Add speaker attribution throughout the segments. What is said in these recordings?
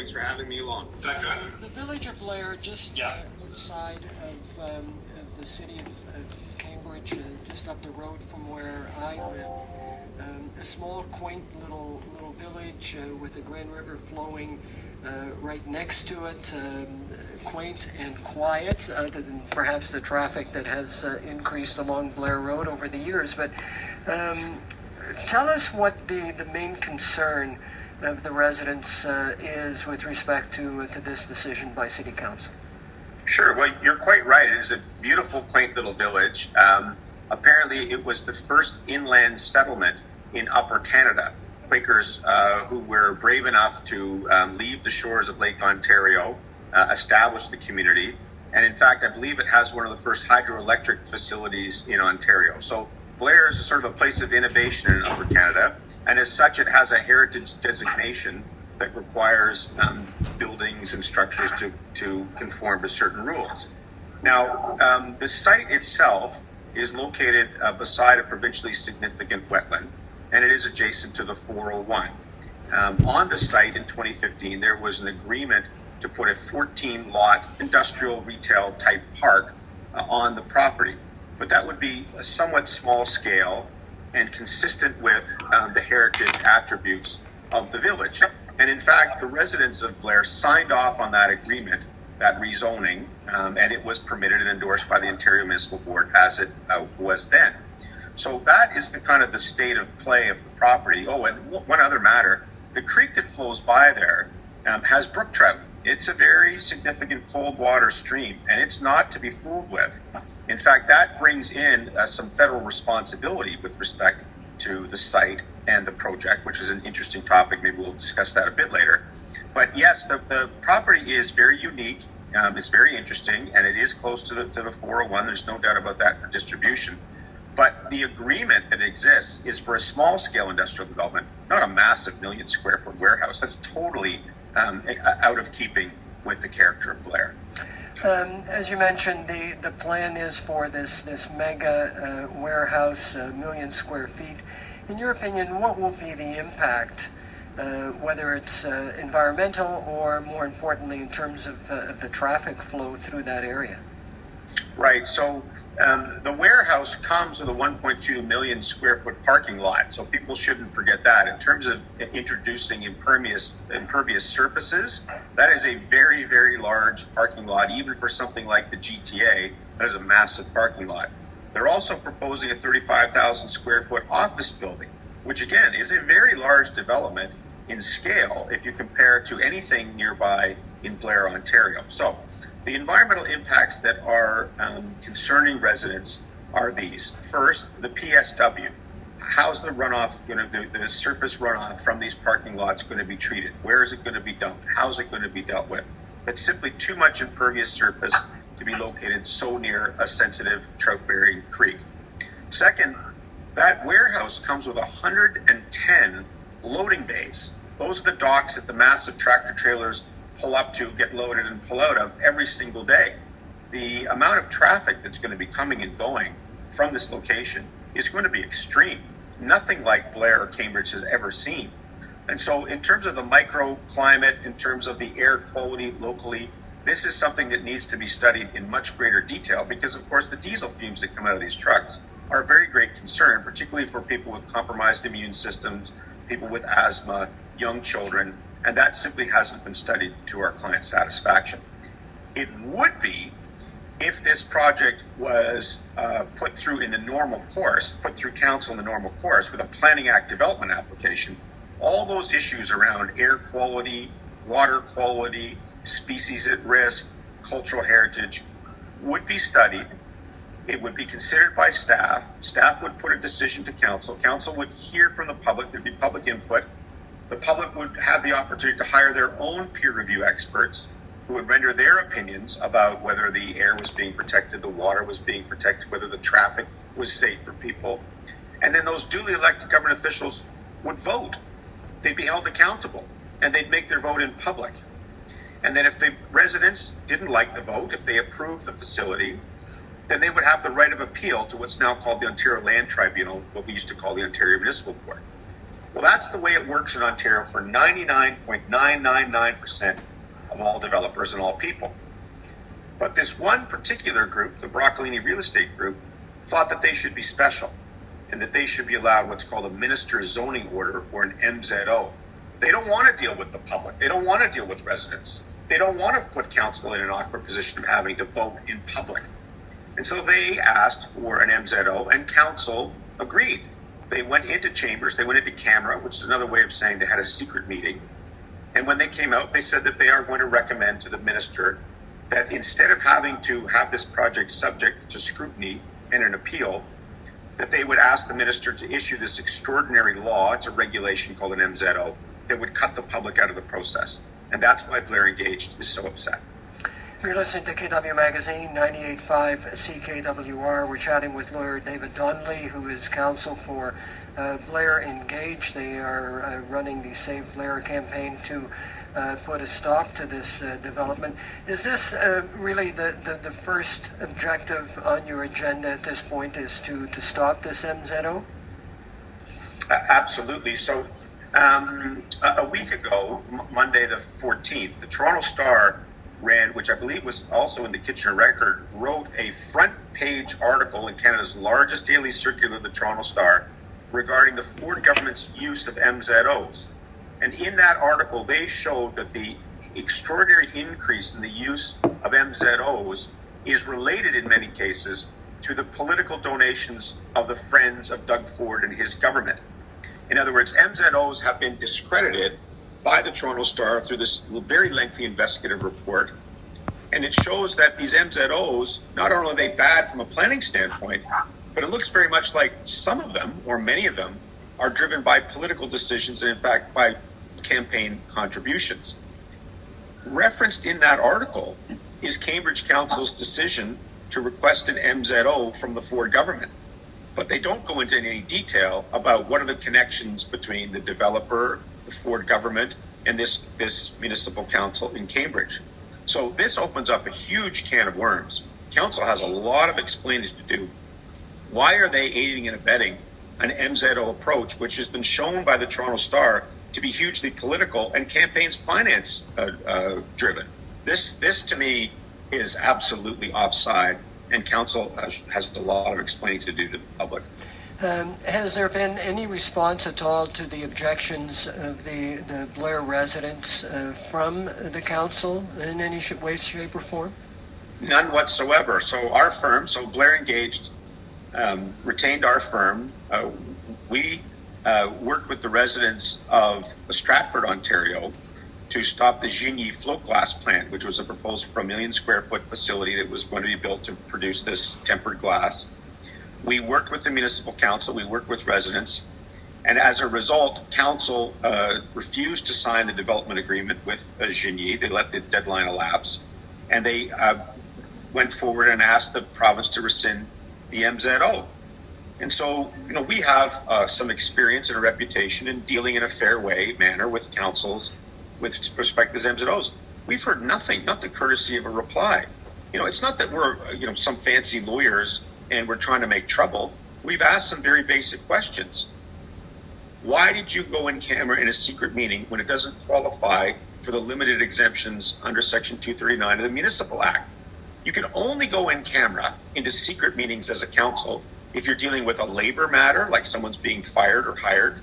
Speaker 1: Thanks for having me along.
Speaker 2: The Village of Blair, just outside of the city of Cambridge, just up the road from where I live. A small, quaint little village with the Grand River flowing right next to it. Quaint and quiet, other than perhaps the traffic that has increased along Blair Road over the years. But tell us what the main concern of the residents is with respect to this decision by City Council.
Speaker 1: Sure. Well, you're quite right. It is a beautiful, quaint little village. Apparently, it was the first inland settlement in Upper Canada. Quakers who were brave enough to leave the shores of Lake Ontario, establish the community. And in fact, I believe it has one of the first hydroelectric facilities in Ontario. So Blair is sort of a place of innovation in Upper Canada. And as such, it has a heritage designation that requires buildings and structures to conform to certain rules. Now, the site itself is located beside a provincially significant wetland, and it is adjacent to the 401. On the site in 2015, there was an agreement to put a 14-lot industrial retail type park on the property. But that would be a somewhat small scale and consistent with the heritage attributes of the village. And in fact, the residents of Blair signed off on that agreement, that rezoning, and it was permitted and endorsed by the Ontario Municipal Board as it was then. So that is the kind of the state of play of the property. Oh, and one other matter, the creek that flows by there has brook trout. It's a very significant cold water stream, and it's not to be fooled with. In fact, that brings in some federal responsibility with respect to the site and the project, which is an interesting topic. Maybe we'll discuss that a bit later. But yes, the property is very unique. It's very interesting, and it is close to the 401. There's no doubt about that for distribution. But the agreement that exists is for a small-scale industrial development, not a massive 1 million square foot warehouse. That's totally out of keeping with the character of Blair.
Speaker 2: As you mentioned, the plan is for this mega warehouse, 1 million square feet. In your opinion, what will be the impact, whether it's environmental or, more importantly, in terms of the traffic flow through that area?
Speaker 1: Right. So the warehouse comes with a 1.2 million square foot parking lot. So people shouldn't forget that. In terms of introducing impervious surfaces, that is a very, very large parking lot. Even for something like the GTA, that is a massive parking lot. They're also proposing a 35,000 square foot office building, which again is a very large development in scale if you compare it to anything nearby in Blair, Ontario. So the environmental impacts that are concerning residents are these. First, the PSW. How's the runoff, the surface runoff from these parking lots going to be treated? Where is it going to be dumped? How's it going to be dealt with? It's simply too much impervious surface to be located so near a sensitive trout-bearing creek. Second, that warehouse comes with 110 loading bays. Those are the docks that the massive tractor trailers pull up to, get loaded and pull out of every single day. The amount of traffic that's going to be coming and going from this location is going to be extreme. Nothing like Blair or Cambridge has ever seen. And so in terms of the microclimate, in terms of the air quality locally, this is something that needs to be studied in much greater detail because, of course, the diesel fumes that come out of these trucks are a very great concern, particularly for people with compromised immune systems, people with asthma, young children, and that simply hasn't been studied to our client's satisfaction. It would be if this project was put through in the normal course, put through council in the normal course with a Planning Act development application. All those issues around air quality, water quality, species at risk, cultural heritage would be studied. It would be considered by staff. Staff would put a decision to council. Council would hear from the public. There'd be public input. The public would have the opportunity to hire their own peer review experts who would render their opinions about whether the air was being protected, the water was being protected, whether the traffic was safe for people. And then those duly elected government officials would vote. They'd be held accountable, and they'd make their vote in public. And then if the residents didn't like the vote, if they approved the facility, then they would have the right of appeal to what's now called the Ontario Land Tribunal, what we used to call the Ontario Municipal Board. Well, that's the way it works in Ontario for 99.999% of all developers and all people. But this one particular group, the Broccolini Real Estate Group, thought that they should be special and that they should be allowed what's called a minister's zoning order, or an MZO. They don't want to deal with the public. They don't want to deal with residents. They don't want to put council in an awkward position of having to vote in public. And so they asked for an MZO, and council agreed. They went into chambers, they went into camera, which is another way of saying they had a secret meeting. And when they came out, they said that they are going to recommend to the minister that instead of having to have this project subject to scrutiny and an appeal, that they would ask the minister to issue this extraordinary law, it's a regulation called an MZO, that would cut the public out of the process. And that's why Blair Engaged is so upset.
Speaker 2: You're listening to KW Magazine, 98.5 CKWR. We're chatting with lawyer David Donnelly, who is counsel for Blair Engage. They are running the Save Blair campaign to put a stop to this development. Is this really the first objective on your agenda at this point, is to stop this MZO?
Speaker 1: Absolutely. So a week ago, Monday the 14th, the Toronto Star ran, which I believe was also in the Kitchener Record, wrote a front page article in Canada's largest daily circular, the Toronto Star, regarding the Ford government's use of MZOs. And in that article, they showed that the extraordinary increase in the use of MZOs is related in many cases to the political donations of the friends of Doug Ford and his government. In other words, MZOs have been discredited by the Toronto Star through this very lengthy investigative report. And it shows that these MZOs, not only are they bad from a planning standpoint, but it looks very much like some of them, or many of them, are driven by political decisions and in fact by campaign contributions. Referenced in that article is Cambridge Council's decision to request an MZO from the Ford government. But they don't go into any detail about what are the connections between the developer, the Ford government, and this municipal council in Cambridge. So this opens up a huge can of worms. Council has a lot of explaining to do. Why are they aiding and abetting an MZO approach, which has been shown by the Toronto Star to be hugely political and campaigns finance driven? This to me is absolutely offside, and council has a lot of explaining to do to the public.
Speaker 2: Has there been any response at all to the objections of the Blair residents from the council in any way, shape, or form?
Speaker 1: None whatsoever. So our firm, Blair Engaged, retained our firm. We worked with the residents of Stratford, Ontario, to stop the Gigny float glass plant, which was a proposed for 1 million square foot facility that was going to be built to produce this tempered glass. We worked with the municipal council, we worked with residents, and as a result, council refused to sign the development agreement with Gigny. They let the deadline elapse, and they went forward and asked the province to rescind the MZO. And so, we have some experience and a reputation in dealing in a fair manner with councils with respect to MZOs. We've heard nothing, not the courtesy of a reply. It's not that we're, some fancy lawyers and we're trying to make trouble. We've asked some very basic questions. Why did you go in camera in a secret meeting when it doesn't qualify for the limited exemptions under Section 239 of the Municipal Act? You can only go in camera into secret meetings as a council if you're dealing with a labor matter, like someone's being fired or hired,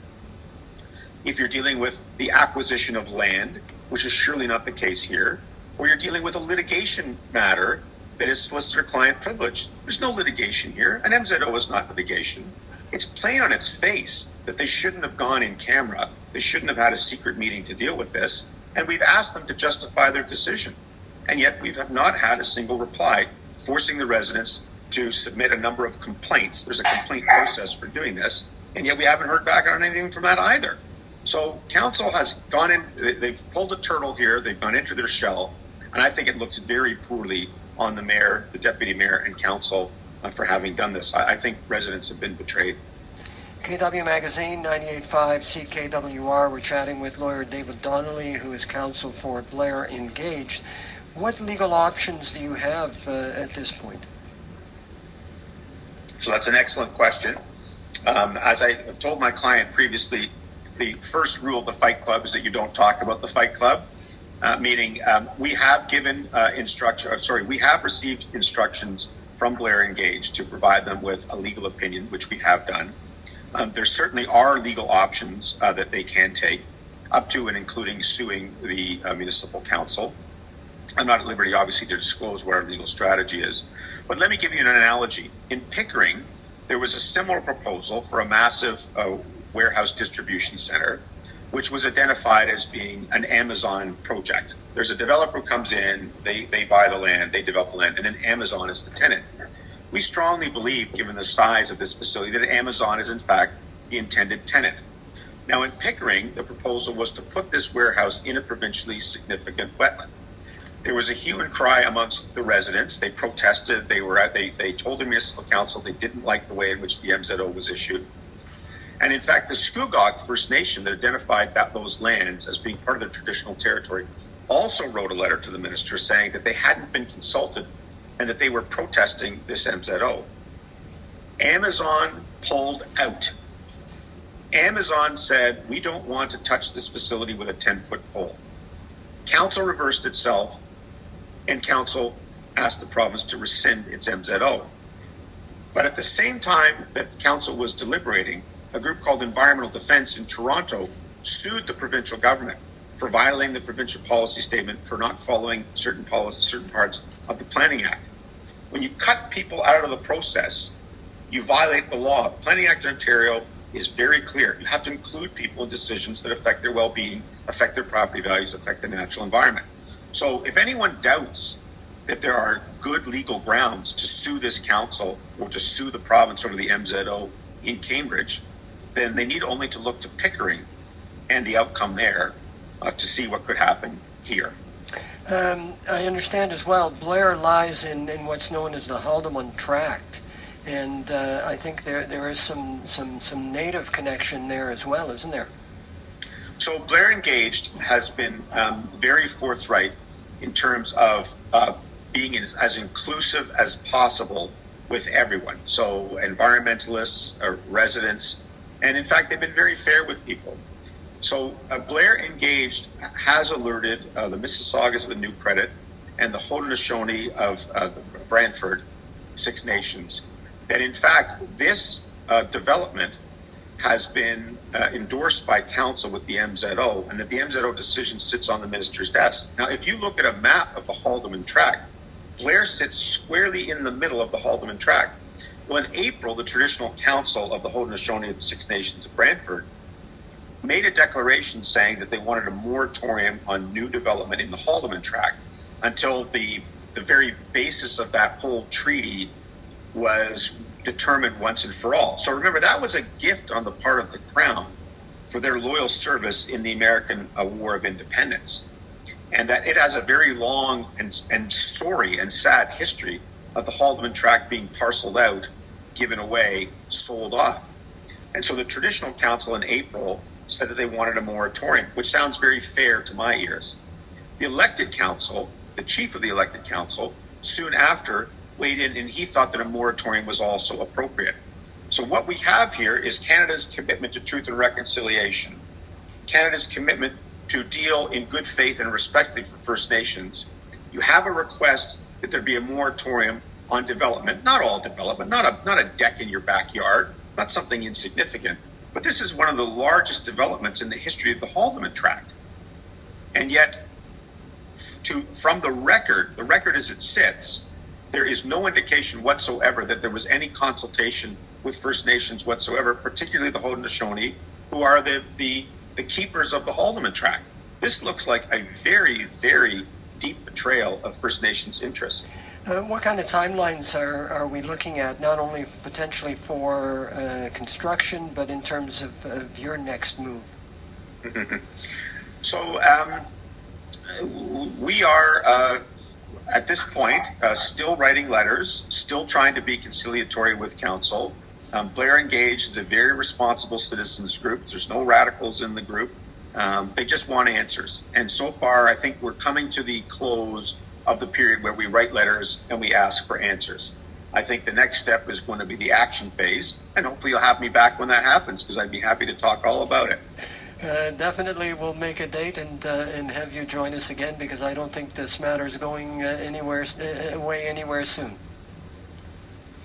Speaker 1: if you're dealing with the acquisition of land, which is surely not the case here, or you're dealing with a litigation matter that is solicitor-client privilege. There's no litigation here. An MZO is not litigation. It's plain on its face that they shouldn't have gone in camera. They shouldn't have had a secret meeting to deal with this. And we've asked them to justify their decision. And yet we have not had a single reply, forcing the residents to submit a number of complaints. There's a complaint process for doing this. And yet we haven't heard back on anything from that either. So council has gone in, they've pulled a turtle here, they've gone into their shell. And I think it looks very poorly on the mayor, the deputy mayor, and council for having done this. I think residents have been betrayed.
Speaker 2: KW Magazine, 98.5 CKWR. We're chatting with lawyer David Donnelly, who is counsel for Blair Engaged. What legal options do you have at this point?
Speaker 1: So that's an excellent question. As I have told my client previously, the first rule of the Fight Club is that you don't talk about the Fight Club, meaning we have given we have received instructions from Blair Engage to provide them with a legal opinion, which we have done. There certainly are legal options that they can take, up to and including suing the municipal council. I'm not at liberty, obviously, to disclose what our legal strategy is. But let me give you an analogy. In Pickering, there was a similar proposal for a massive warehouse distribution center, which was identified as being an Amazon project. There's a developer who comes in, they buy the land, they develop the land, and then Amazon is the tenant. We strongly believe, given the size of this facility, that Amazon is in fact the intended tenant. Now in Pickering, the proposal was to put this warehouse in a provincially significant wetland. There was a hue and cry amongst the residents. They protested. They told the municipal council they didn't like the way in which the MZO was issued. And in fact, the Scugog First Nation that identified those lands as being part of their traditional territory also wrote a letter to the minister saying that they hadn't been consulted and that they were protesting this MZO. Amazon pulled out. Amazon said, we don't want to touch this facility with a 10-foot pole. Council reversed itself, and council asked the province to rescind its MZO. But at the same time that the council was deliberating, a group called Environmental Defence in Toronto sued the provincial government for violating the provincial policy statement for not following certain parts of the Planning Act. When you cut people out of the process, you violate the law. The Planning Act in Ontario is very clear. You have to include people in decisions that affect their well-being, affect their property values, affect the natural environment. So if anyone doubts that there are good legal grounds to sue this council or to sue the province over the MZO in Cambridge, then they need only to look to Pickering and the outcome there to see what could happen here.
Speaker 2: I understand as well, Blair lies in what's known as the Haldimand Tract. And I think there is some native connection there as well, isn't there?
Speaker 1: So Blair Engaged has been very forthright in terms of being as inclusive as possible with everyone. So environmentalists, residents, and in fact, they've been very fair with people. So Blair Engaged has alerted the Mississaugas of the New Credit and the Haudenosaunee of Brantford, Six Nations, that in fact this development has been endorsed by council with the MZO, and that the MZO decision sits on the minister's desk. Now, if you look at a map of the Haldimand Tract, Blair sits squarely in the middle of the Haldimand Tract. Well, in April, the traditional council of the Haudenosaunee of the Six Nations of Brantford made a declaration saying that they wanted a moratorium on new development in the Haldimand Tract until the very basis of that whole treaty was determined once and for all. So remember, that was a gift on the part of the Crown for their loyal service in the American War of Independence. And that it has a very long and sorry and sad history of the Haldimand Tract being parceled out, given away, sold off. And so the traditional council in April said that they wanted a moratorium, which sounds very fair to my ears. The elected council, the chief of the elected council, soon after weighed in, and he thought that a moratorium was also appropriate. So what we have here is Canada's commitment to truth and reconciliation, Canada's commitment to deal in good faith and respectfully for First Nations. You have a request that there be a moratorium on development, not all development, not a deck in your backyard, not something insignificant, but this is one of the largest developments in the history of the Haldimand Tract. And yet, from the record as it sits, there is no indication whatsoever that there was any consultation with First Nations whatsoever, particularly the Haudenosaunee, who are the keepers of the Haldimand Tract. This looks like a very, very deep betrayal of First Nations interests.
Speaker 2: What kind of timelines are we looking at, not only potentially for construction, but in terms of your next move?
Speaker 1: So we are, at this point, still writing letters, still trying to be conciliatory with council. Blair Engaged is a very responsible citizens group. There's no radicals in the group. They just want answers. And so far, I think we're coming to the close of the period where we write letters and we ask for answers. I think the next step is going to be the action phase, and hopefully you'll have me back when that happens, because I'd be happy to talk all about it.
Speaker 2: Definitely we'll make a date and have you join us again, because I don't think this matter is going away anywhere soon.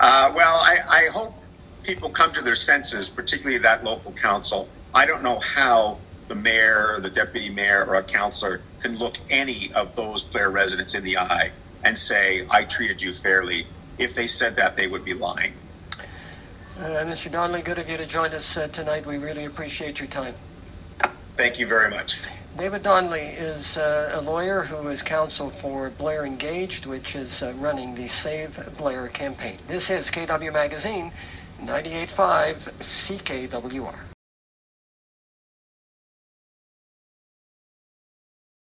Speaker 1: Well, I hope people come to their senses, particularly that local council. I don't know how the mayor, the deputy mayor, or a councillor can look any of those Blair residents in the eye and say, I treated you fairly. If they said that, they would be lying.
Speaker 2: Mr. Donnelly, good of you to join us tonight. We really appreciate your time.
Speaker 1: Thank you very much.
Speaker 2: David Donnelly is a lawyer who is counsel for Blair Engaged, which is running the Save Blair campaign. This is KW Magazine, 98.5 CKWR.